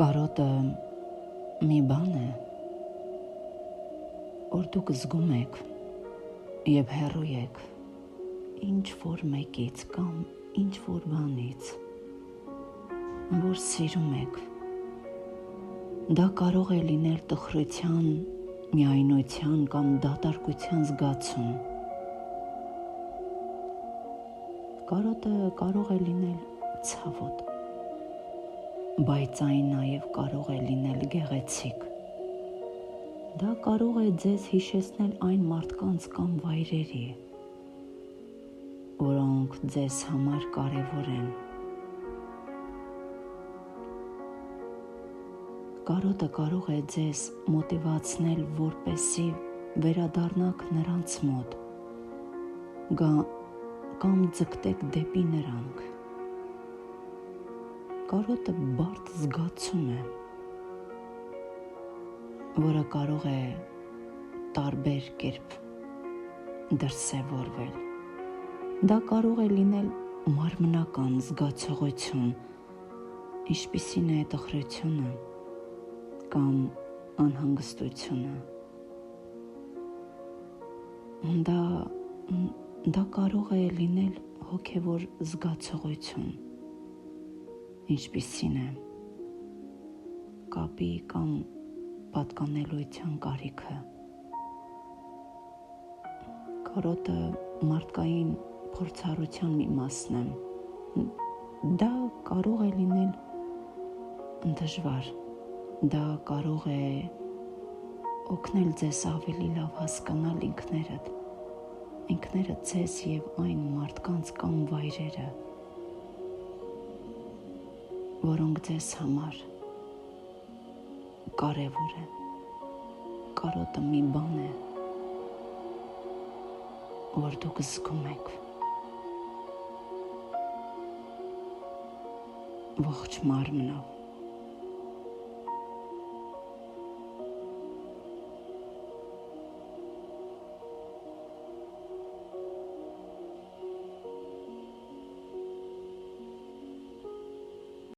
Կարոտը մի բան է, որ դուք զգում եք և հեռու եք ինչ-որ մեկից կամ ինչ-որ բանից, որ սիրում եք։ Դա կարող է լինել տխրության, միայնության կամ դատարկության զգացում։ Կարոտը կարող է լինել ցավոտ, բայց այն նաև կարող է լինել գեղեցիկ։ Դա կարող է ձեզ հիշեցնել այն մարդկանց կամ վայրերի, որոնք ձեզ համար կարևոր են։ Կարոտը կարող է ձեզ մոտիվացնել, որպեսզի վերադառնաք նրանց մոտ կամ ձգտեք դեպի նրանք։ Կարոտը բարդ զգացում է, որը կարող է տարբեր կերպ դրսևորվել։ Դա կարող է լինել մարմնական զգացողություն, ինչպիսին է տխրությունը կամ անհանգստությունը։ Դա կարող է լինել հոգևոր զգացողություն, ինչպիսին է կապի կամ պատկանելության կարիքը։ Կարոտը մարդկային փորձառության մի մասն է։ Դա կարող է լինել դժվար, դա կարող է օգնել ձեզ ավելի լավ հասկանալ ինքներդ ձեզ և այն մարդկանց կամ վայրերը, որոնք ձեզ համար կարևոր են։ Կարոտը մի բան է, որ դուք զգում եք ողջ մարմնով։